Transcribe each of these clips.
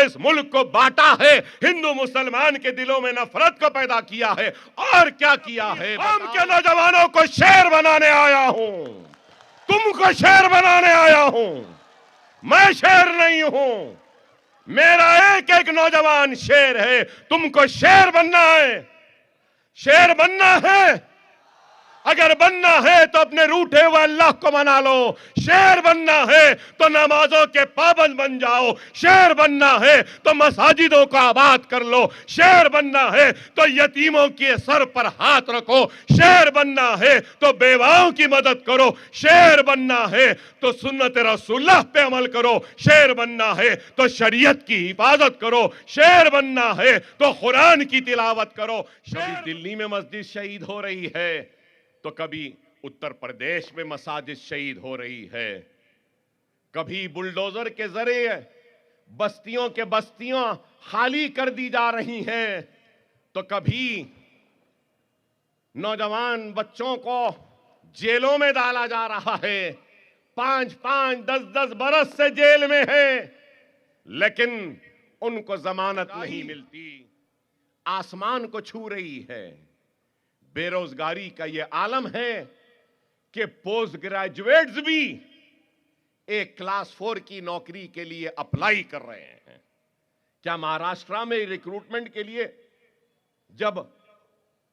इस मुल्क को बांटा है, हिंदू मुसलमान के दिलों में नफरत को पैदा किया है, और क्या किया है? कौम के नौजवानों को शेर बनाने आया हूं, तुमको शेर बनाने आया हूं। मैं शेर नहीं हूं, मेरा एक एक नौजवान शेर है। तुमको शेर बनना है, शेर बनना है। अगर बनना है तो अपने रूठे हुए अल्लाह को मना लो। शेर बनना है तो नमाजों के पाबंद बन जाओ। शेर बनना है तो मसाजिदों को आबाद कर लो। शेर बनना है तो यतीमों के सर पर हाथ रखो। शेर बनना है तो बेवाओं की मदद करो। शेर बनना है तो सुन्नत रसूलुल्लाह पे अमल करो। शेर बनना है तो शरीयत की हिफाजत करो। शेर बनना है तो कुरान की तिलावत करो। कभी दिल्ली में मस्जिद शहीद हो रही है तो कभी उत्तर प्रदेश में मसाजिद शहीद हो रही है। कभी बुलडोजर के जरिए बस्तियों के बस्तियां खाली कर दी जा रही हैं, तो कभी नौजवान बच्चों को जेलों में डाला जा रहा है। 5-5, 10-10 बरस से जेल में है, लेकिन उनको जमानत नहीं मिलती। आसमान को छू रही है। बेरोजगारी का यह आलम है कि पोस्ट ग्रेजुएट्स भी एक क्लास 4 की नौकरी के लिए अप्लाई कर रहे हैं। क्या महाराष्ट्र में रिक्रूटमेंट के लिए जब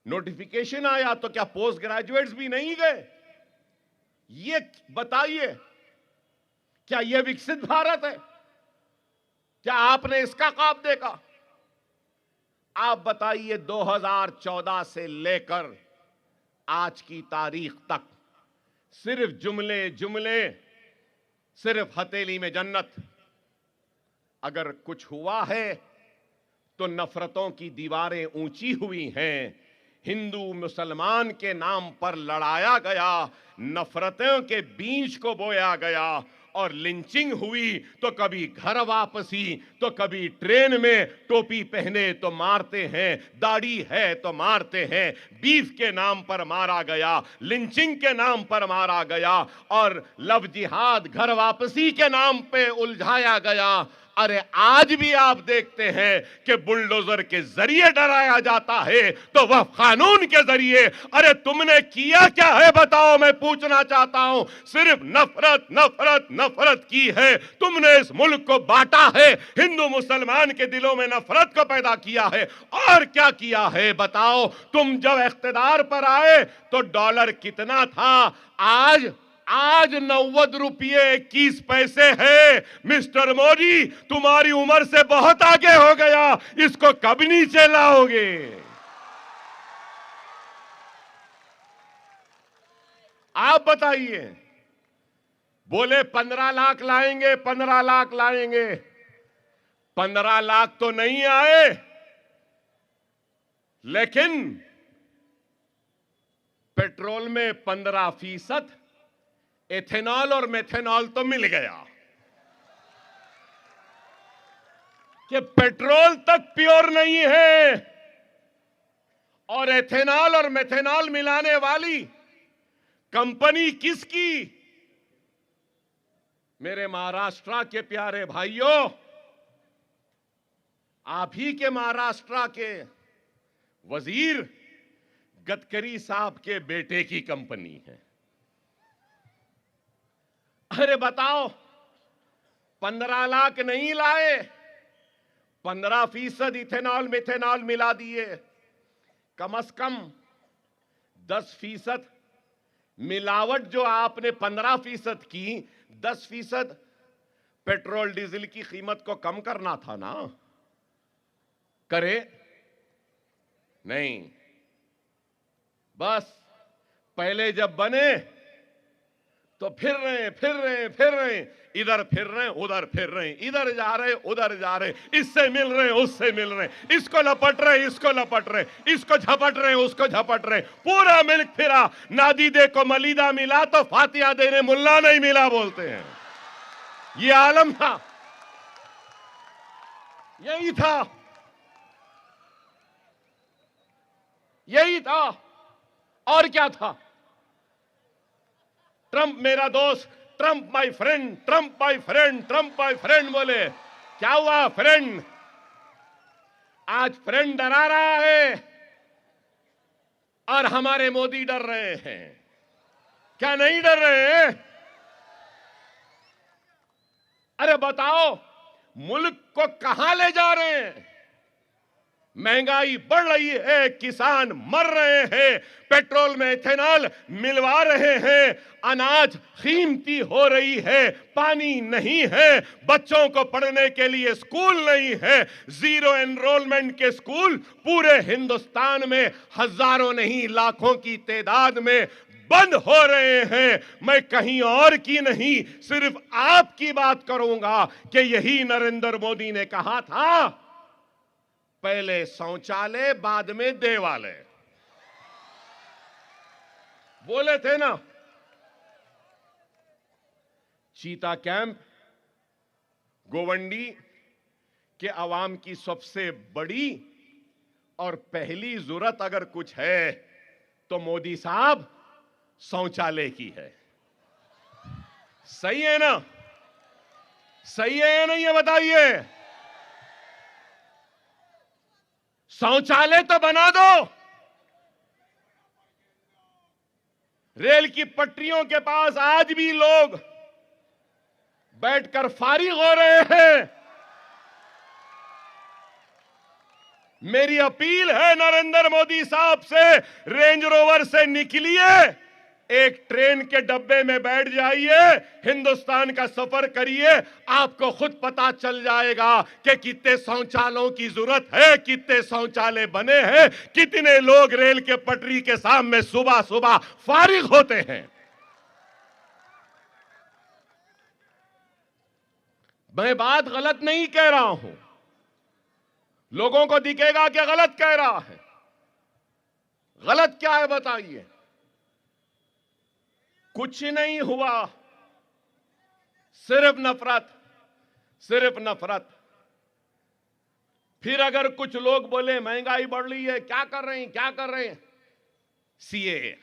नोटिफिकेशन आया तो क्या पोस्ट ग्रेजुएट्स भी नहीं गए? ये बताइए, क्या यह विकसित भारत है? क्या आपने इसका ख्वाब देखा? आप बताइए, 2014 से लेकर आज की तारीख तक सिर्फ जुमले जुमले, सिर्फ हथेली में जन्नत। अगर कुछ हुआ है तो नफरतों की दीवारें ऊंची हुई हैं। हिंदू मुसलमान के नाम पर लड़ाया गया, नफरतों के बीज को बोया गया और लिंचिंग हुई। तो कभी घर वापसी, तो कभी ट्रेन में टोपी पहने तो मारते हैं, दाढ़ी है तो मारते हैं। बीफ के नाम पर मारा गया, लिंचिंग के नाम पर मारा गया, और लव जिहाद घर वापसी के नाम पे उलझाया गया। अरे आज भी आप देखते हैं कि बुलडोजर के जरिए डराया जाता है, तो वह कानून के जरिए। अरे तुमने किया क्या है बताओ, मैं पूछना चाहता हूं। सिर्फ नफरत नफरत नफरत की है। तुमने इस मुल्क को बांटा है, हिंदू मुसलमान के दिलों में नफरत को पैदा किया है, और क्या किया है बताओ। तुम जब इख्तिदार पर आए तो डॉलर कितना था? आज 90 रुपये 21 पैसे है। मिस्टर मोदी, तुम्हारी उम्र से बहुत आगे हो गया, इसको कब नीचे लाओगे? आप बताइए। बोले 15 लाख लाएंगे, 15 लाख लाएंगे। 15 लाख तो नहीं आए, लेकिन पेट्रोल में 15% एथेनॉल और मेथेनॉल तो मिल गया कि पेट्रोल तक प्योर नहीं है, और एथेनॉल और मेथेनॉल मिलाने वाली कंपनी किसकी? मेरे महाराष्ट्र के प्यारे भाइयों, आप ही के महाराष्ट्र के वजीर गडकरी साहब के बेटे की कंपनी है। अरे बताओ, 15 लाख नहीं लाए, 15% इथेनॉल मिथेनॉल मिला दिए। कम से कम 10% मिलावट जो आपने 15% की, 10% पेट्रोल डीजल की कीमत को कम करना था ना। करे नहीं, बस पहले जब बने तो फिर रहे, इधर फिर रहे, उधर फिर रहे, इधर जा रहे, उधर जा रहे, इससे मिल रहे, उससे मिल रहे, इसको लपट रहे, इसको लपट रहे, इसको झपट रहे, उसको झपट रहे। पूरा मिल्क फिरा। नादीदे को मलीदा मिला तो फातिहा देने मुल्ला नहीं मिला बोलते हैं। ये आलम था, यही था, यही था, और क्या था? ट्रंप मेरा दोस्त, Trump my friend, Trump my friend, Trump my friend बोले। क्या हुआ फ्रेंड? आज फ्रेंड डरा रहा है और हमारे मोदी डर रहे हैं। क्या नहीं डर रहे हैं? अरे बताओ, मुल्क को कहां ले जा रहे हैं? महंगाई बढ़ रही है, किसान मर रहे हैं, पेट्रोल में इथेनॉल मिलवा रहे हैं, अनाज कीमती हो रही है, पानी नहीं है, बच्चों को पढ़ने के लिए स्कूल नहीं है, जीरो एनरोलमेंट के स्कूल पूरे हिंदुस्तान में हजारों नहीं लाखों की तादाद में बंद हो रहे हैं। मैं कहीं और की नहीं, सिर्फ आपकी बात करूंगा कि यही नरेंद्र मोदी ने कहा था, पहले शौचालय बाद में देवालय। बोले थे ना। चीता कैंप गोवंडी के अवाम की सबसे बड़ी और पहली जरूरत अगर कुछ है तो मोदी साहब शौचालय की है। सही है ना? सही है या नहीं, ये बताइए। शौचालय तो बना दो। रेल की पटरियों के पास आज भी लोग बैठकर फारिग हो रहे हैं। मेरी अपील है नरेंद्र मोदी साहब से, रेंज रोवर से निकलिए, एक ट्रेन के डब्बे में बैठ जाइए, हिंदुस्तान का सफर करिए, आपको खुद पता चल जाएगा कि कितने शौचालयों की जरूरत है, कितने शौचालय बने हैं, कितने लोग रेल के पटरी के सामने सुबह सुबह फारिग होते हैं। मैं बात गलत नहीं कह रहा हूं, लोगों को दिखेगा कि गलत कह रहा है। गलत क्या है बताइए? कुछ नहीं हुआ, सिर्फ नफरत, सिर्फ नफरत। फिर अगर कुछ लोग बोले महंगाई बढ़ रही है, क्या कर रहे हैं, क्या कर रहे हैं? सीएए,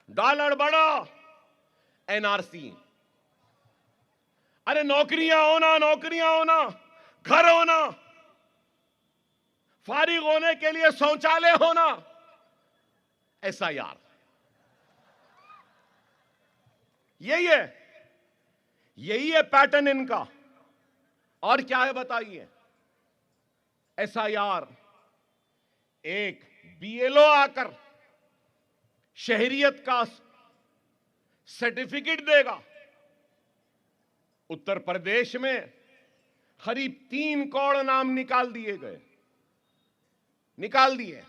डॉलर बढ़ा, एनआरसी। अरे नौकरियां होना, नौकरियां होना, घर होना, फारिग होने के लिए शौचालय होना, एसआईआर। यही है पैटर्न इनका। और क्या है बताइए? एसआईआर, एक बीएलओ आकर शहरियत का सर्टिफिकेट देगा। उत्तर प्रदेश में करीब 3 करोड़ नाम निकाल दिए गए, निकाल दिए।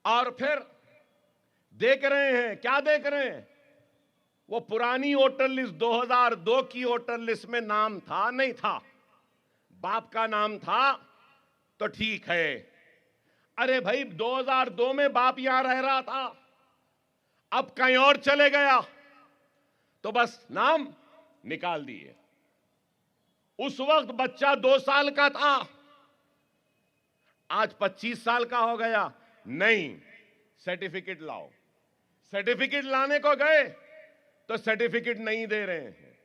और फिर देख रहे हैं, क्या देख रहे हैं? वो पुरानी वोटर लिस्ट 2002 की वोटर लिस्ट में नाम था, नहीं था, बाप का नाम था तो ठीक है। अरे भाई 2002 में बाप यहां रह रहा था, अब कहीं और चले गया तो बस नाम निकाल दिए। उस वक्त बच्चा 2 साल का था, आज 25 साल का हो गया। नहीं, सर्टिफिकेट लाओ। सर्टिफिकेट लाने को गए तो सर्टिफिकेट नहीं दे रहे हैं।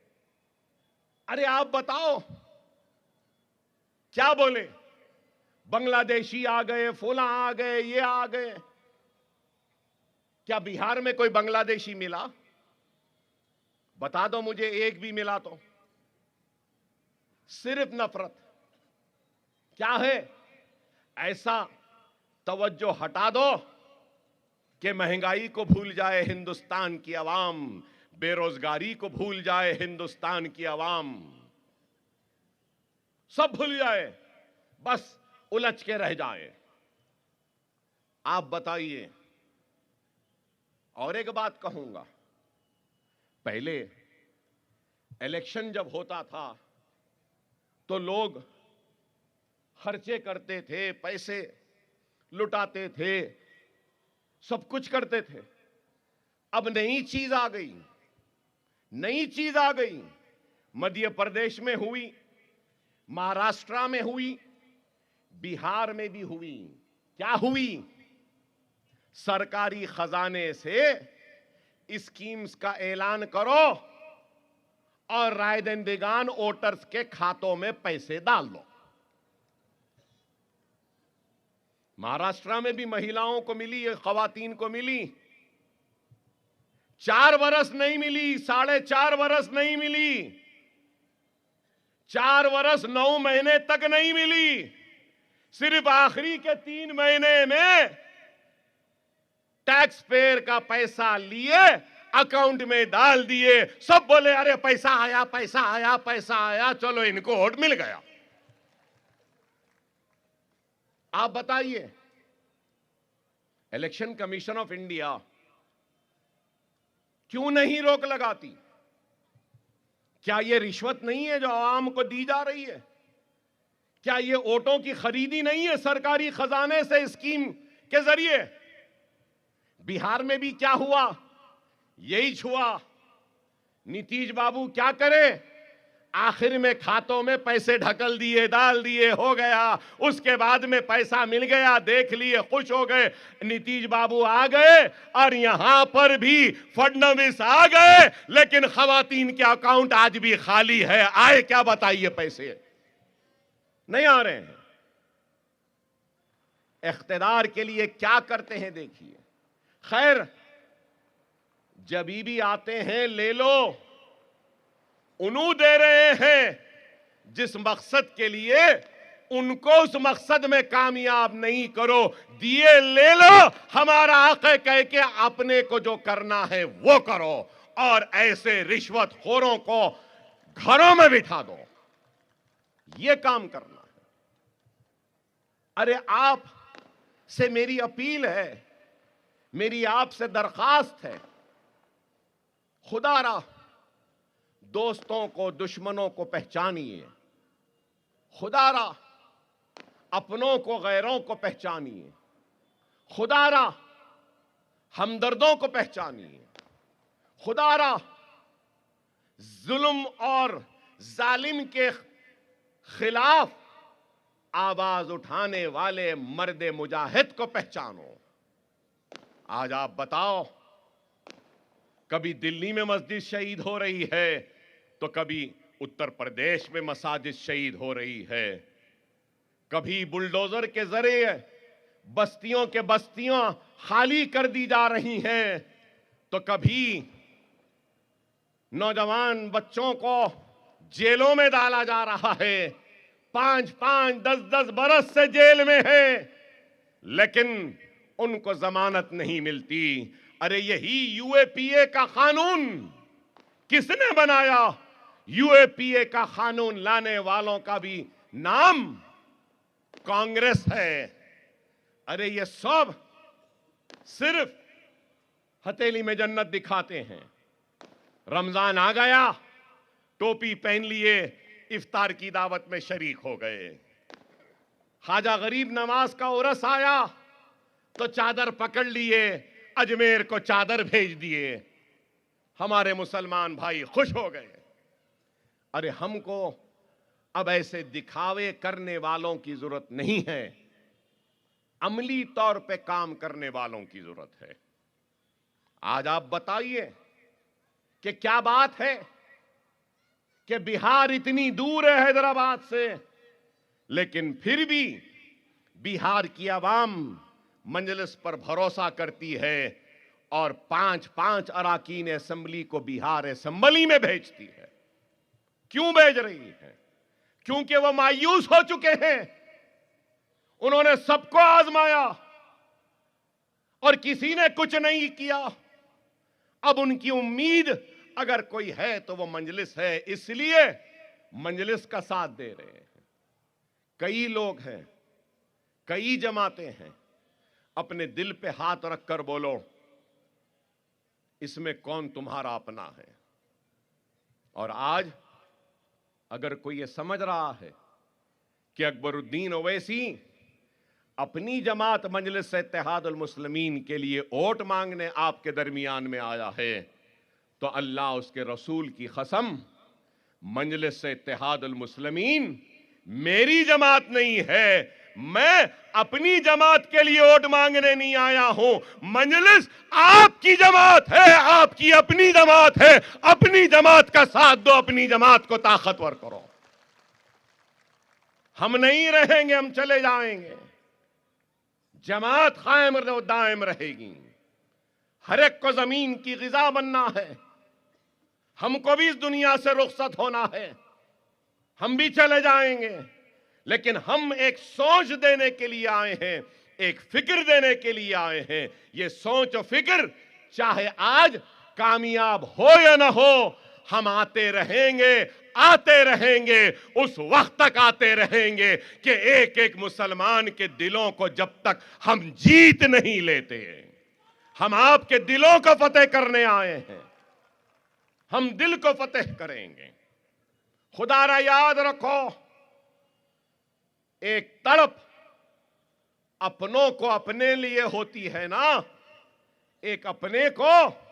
अरे आप बताओ, क्या बोले? बांग्लादेशी आ गए, फुला आ गए, ये आ गए। क्या बिहार में कोई बांग्लादेशी मिला? बता दो मुझे, एक भी मिला तो? सिर्फ नफरत। क्या है? ऐसा तवज्जो हटा दो कि महंगाई को भूल जाए हिंदुस्तान की आवाम, बेरोजगारी को भूल जाए हिंदुस्तान की आवाम, सब भूल जाए, बस उलझ के रह जाए। आप बताइए। और एक बात कहूंगा, पहले इलेक्शन जब होता था तो लोग खर्चे करते थे, पैसे लुटाते थे, सब कुछ करते थे। अब नई चीज आ गई, नई चीज आ गई। मध्य प्रदेश में हुई, महाराष्ट्र में हुई, बिहार में भी हुई। क्या हुई? सरकारी खजाने से स्कीम्स का ऐलान करो और रायदहिंदगान वोटर्स के खातों में पैसे डाल दो। महाराष्ट्र में भी महिलाओं को मिली, खवातीन को मिली, 4 वर्ष नहीं मिली, 4.5 वर्ष नहीं मिली, 4 वर्ष 9 महीने तक नहीं मिली, सिर्फ आखिरी के 3 महीने में टैक्स पेयर का पैसा लिए अकाउंट में डाल दिए। सब बोले अरे पैसा आया, पैसा आया, पैसा आया, चलो इनको वोट मिल गया। आप बताइए, इलेक्शन कमीशन ऑफ इंडिया क्यों नहीं रोक लगाती? क्या यह रिश्वत नहीं है जो आवाम को दी जा रही है? क्या यह वोटों की खरीदी नहीं है सरकारी खजाने से स्कीम के जरिए? बिहार में भी क्या हुआ? यही हुआ। नीतीश बाबू क्या करे? आखिर में खातों में पैसे ढकल दिए, डाल दिए, हो गया। उसके बाद में पैसा मिल गया, देख लिए, खुश हो गए। नीतीश बाबू आ गए और यहां पर भी फडणवीस आ गए, लेकिन खवातीन के अकाउंट आज भी खाली है। आए क्या बताइए? पैसे नहीं आ रहे हैं। इख्तिदार के लिए क्या करते हैं देखिए। खैर, जभी भी आते हैं ले लो, उन्हों दे रहे हैं जिस मकसद के लिए उनको उस मकसद में कामयाब नहीं करो, दिए ले लो। हमारा आक़ा कह के अपने को जो करना है वो करो, और ऐसे रिश्वतखोरों को घरों में बिठा दो। ये काम करना है। अरे आप से मेरी अपील है, मेरी आपसे दरखास्त है, खुदारा दोस्तों को, दुश्मनों को पहचानिए। खुदारा अपनों को, गैरों को पहचानिए। खुदारा हमदर्दों को पहचानिए। खुदारा जुल्म और जालिम के खिलाफ आवाज उठाने वाले मर्द मुजाहिद को पहचानो। आज आप बताओ, कभी दिल्ली में मस्जिद शहीद हो रही है तो कभी उत्तर प्रदेश में मसाजिद शहीद हो रही है। कभी बुलडोजर के जरिए बस्तियों के बस्तियां खाली कर दी जा रही हैं, तो कभी नौजवान बच्चों को जेलों में डाला जा रहा है। 5-5, 10-10 बरस से जेल में है, लेकिन उनको जमानत नहीं मिलती। अरे यही यूएपीए का कानून किसने बनाया? यूएपीए का कानून लाने वालों का भी नाम कांग्रेस है। अरे ये सब सिर्फ हथेली में जन्नत दिखाते हैं। रमजान आ गया, टोपी पहन लिए, इफ्तार की दावत में शरीक हो गए। ख्वाजा गरीब नवाज का उर्स आया तो चादर पकड़ लिए, अजमेर को चादर भेज दिए। हमारे मुसलमान भाई खुश हो गए। अरे हमको अब ऐसे दिखावे करने वालों की जरूरत नहीं है, अमली तौर पे काम करने वालों की जरूरत है। आज आप बताइए कि क्या बात है कि बिहार इतनी दूर है हैदराबाद से, लेकिन फिर भी बिहार की आवाम मजलिस पर भरोसा करती है और 5-5 अराकीन असेंबली को बिहार असेंबली में भेजती है। क्यों भेज रही है? क्योंकि वो मायूस हो चुके हैं। उन्होंने सबको आजमाया और किसी ने कुछ नहीं किया। अब उनकी उम्मीद अगर कोई है तो वो मजलिस है, इसलिए मजलिस का साथ दे रहे हैं। कई लोग हैं, कई जमातें हैं। अपने दिल पे हाथ रखकर बोलो, इसमें कौन तुम्हारा अपना है? और आज अगर कोई ये समझ रहा है कि अकबरुद्दीन ओवैसी अपनी जमात मजलिस इत्तेहादुल मुस्लिमीन के लिए वोट मांगने आपके दरमियान में आया है, तो अल्लाह उसके रसूल की कसम, मजलिस इत्तेहादुल मुस्लिमीन मेरी जमात नहीं है, मैं अपनी जमात के लिए वोट मांगने नहीं आया हूं। मजलिस आपकी जमात है, आपकी अपनी जमात है। अपनी जमात का साथ दो, अपनी जमात को ताकतवर करो। हम नहीं रहेंगे, हम चले जाएंगे। जमात कायम दायम रहेगी। हर एक को जमीन की गिजा बनना है। हमको भी इस दुनिया से रुखसत होना है। हम भी चले जाएंगे, लेकिन हम एक सोच देने के लिए आए हैं, एक फिक्र देने के लिए आए हैं। ये सोच और फिक्र चाहे आज कामयाब हो या ना हो, हम आते रहेंगे, उस वक्त तक आते रहेंगे कि एक एक मुसलमान के दिलों को जब तक हम जीत नहीं लेते। हम आपके दिलों को फतेह करने आए हैं। हम दिल को फतेह करेंगे। खुदारा याद रखो, एक तड़प अपनों को अपने लिए होती है ना, एक अपने को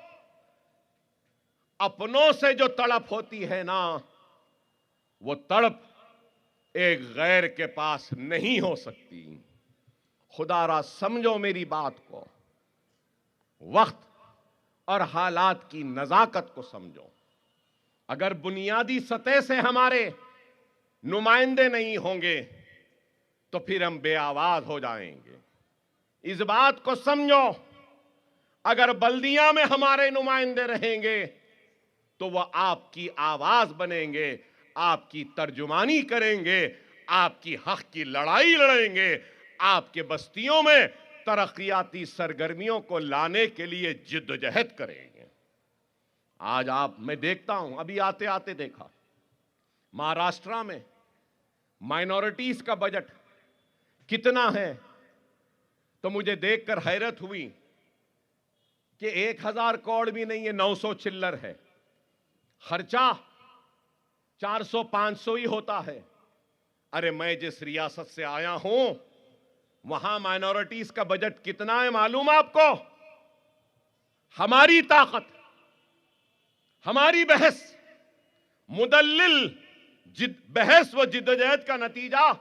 अपनों से जो तड़प होती है ना, वो तड़प एक गैर के पास नहीं हो सकती। खुदारा समझो मेरी बात को, वक्त और हालात की नजाकत को समझो। अगर बुनियादी सतह से हमारे नुमाइंदे नहीं होंगे तो फिर हम बेआवाज हो जाएंगे। इस बात को समझो, अगर बल्दिया में हमारे नुमाइंदे रहेंगे तो वह आपकी आवाज बनेंगे, आपकी तर्जुमानी करेंगे, आपकी हक की लड़ाई लड़ेंगे, आपके बस्तियों में तरक्कियाती सरगर्मियों को लाने के लिए जिद्दोजहद करेंगे। आज मैं देखता हूं, अभी आते आते देखा महाराष्ट्र में माइनॉरिटीज का बजट कितना है, तो मुझे देखकर हैरत हुई कि 1000 करोड़ भी नहीं है, 900 चिल्लर है। खर्चा 400-500 ही होता है। अरे मैं जिस रियासत से आया हूं, वहां माइनॉरिटीज का बजट कितना है मालूम आपको? हमारी ताकत, हमारी बहस, मुदल्लिल बहस व जिद्दोजहद का नतीजा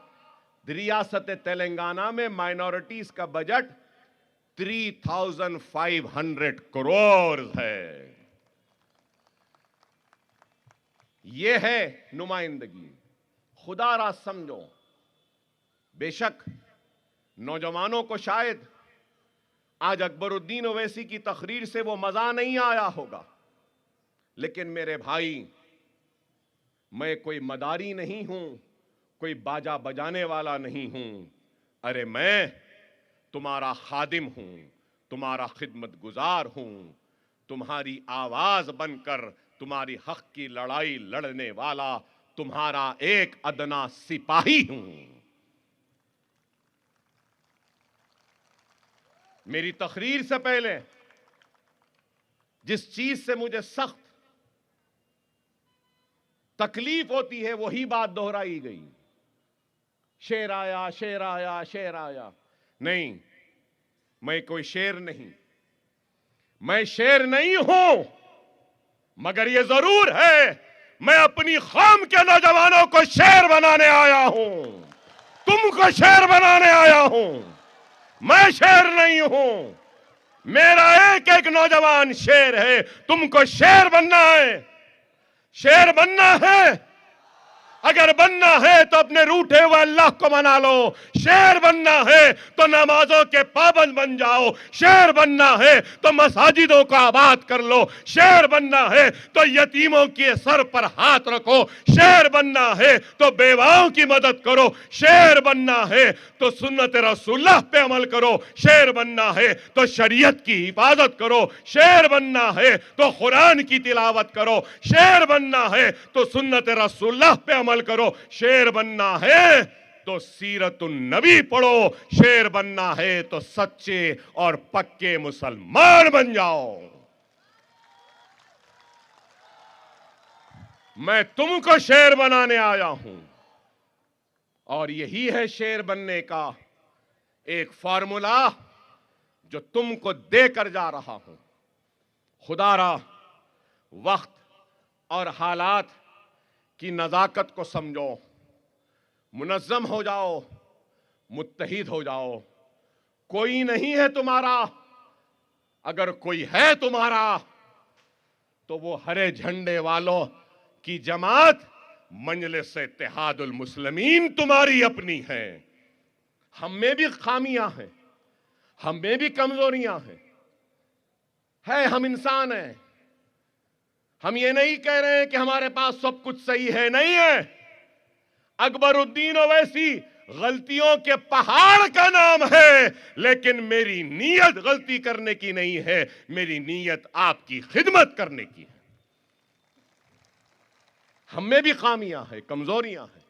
रियासत तेलंगाना में माइनॉरिटीज का बजट 3500 करोड़ है। यह है नुमाइंदगी। खुदारा समझो, बेशक नौजवानों को शायद आज अकबरुद्दीन ओवैसी की तकरीर से वो मजा नहीं आया होगा, लेकिन मेरे भाई, मैं कोई मदारी नहीं हूं, कोई बाजा बजाने वाला नहीं हूं। अरे मैं तुम्हारा खादिम हूं, तुम्हारा खिदमत गुजार हूं, तुम्हारी आवाज बनकर तुम्हारी हक की लड़ाई लड़ने वाला तुम्हारा एक अदना सिपाही हूं। मेरी तकरीर से पहले जिस चीज से मुझे सख्त तकलीफ होती है वही बात दोहराई गई, शेर आया, शेर आया, शेर आया। नहीं, मैं कोई शेर नहीं, मैं शेर नहीं हूं, मगर यह जरूर है मैं अपनी कौम के नौजवानों को शेर बनाने आया हूं, तुमको शेर बनाने आया हूं। मैं शेर नहीं हूं, मेरा एक एक नौजवान शेर है। तुमको शेर बनना है, शेर बनना है। अगर बनना है तो अपने रूठे हुए अल्लाह को मना लो। शेर बनना है तो नमाजों के पाबंद बन जाओ। शेर बनना है तो मसाजिदों को आबाद कर लो। शेर बनना है तो यतीमों के सर पर हाथ रखो। शेर बनना है तो बेवाओं की मदद करो। शेर बनना है तो सुन्नत रसूलुल्लाह पे अमल करो। शेर बनना है तो शरीयत की हिफाजत करो। शेर बनना है तो कुरान की तिलावत करो। शेर बनना है तो सुन्नत रसूलुल्लाह पे अमल करो। शेर बनना है तो सीरतुन नबी पढ़ो। शेर बनना है तो सच्चे और पक्के मुसलमान बन जाओ। मैं तुमको शेर बनाने आया हूं, और यही है शेर बनने का एक फॉर्मूला जो तुमको देकर जा रहा हूं। खुदारा वक्त और हालात की नजाकत को समझो, मुनज़्ज़म हो जाओ, मुत्तहिद हो जाओ। कोई नहीं है तुम्हारा, अगर कोई है तुम्हारा तो वो हरे झंडे वालों की जमात मजलिस इत्तेहादुल मुस्लिमीन तुम्हारी अपनी है। हम में भी खामियां हैं, हम में भी कमजोरियां हैं, हम इंसान हैं। हम ये नहीं कह रहे हैं कि हमारे पास सब कुछ सही है, नहीं है। अकबरुद्दीन ओवैसी गलतियों के पहाड़ का नाम है, लेकिन मेरी नीयत गलती करने की नहीं है, मेरी नीयत आपकी खिदमत करने की है। हम में भी खामियां हैं, कमजोरियां हैं,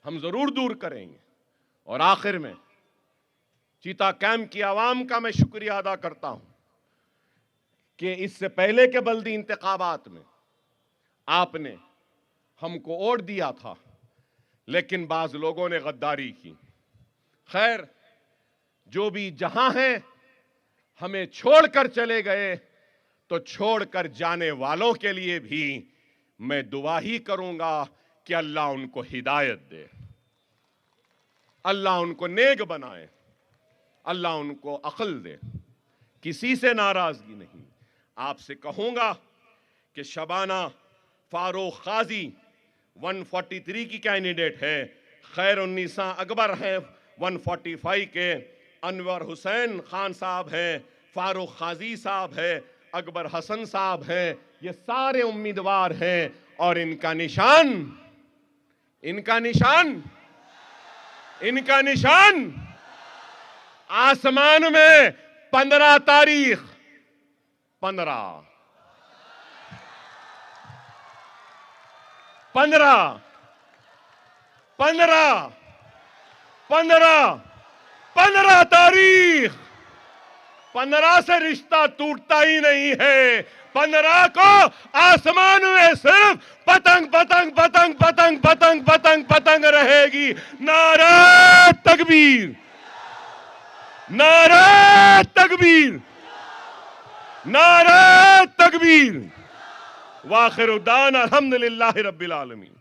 हम जरूर दूर करेंगे। और आखिर में चीता कैंप की आवाम का मैं शुक्रिया अदा करता हूं कि इससे पहले के बल्दी इंतखाबात में आपने हमको वोट दिया था, लेकिन बाज लोगों ने गद्दारी की। खैर, जो भी जहां हैं, हमें छोड़कर चले गए, तो छोड़कर जाने वालों के लिए भी मैं दुआ ही करूंगा कि अल्लाह उनको हिदायत दे, अल्लाह उनको नेक बनाए, अल्लाह उनको अक्ल दे। किसी से नाराजगी नहीं। आपसे कहूंगा कि शबाना फारूक काजी 143 की कैंडिडेट है, खैरुन्निसा अकबर है 145 के, अनवर हुसैन खान साहब हैं, फारूक काजी साहब है, अकबर हसन साहब हैं। ये सारे उम्मीदवार हैं और इनका निशान आसमान में 15 तारीख 15 तारीख। 15 से रिश्ता टूटता ही नहीं है। 15 को आसमान में सिर्फ पतंग पतंग पतंग पतंग पतंग पतंग पतंग रहेगी। नारे तकबीर, नारे तकबीर, नारे तकबीर। वाखिर दान अल्हम्दुलिल्लाहि रब्बिल आलमीन।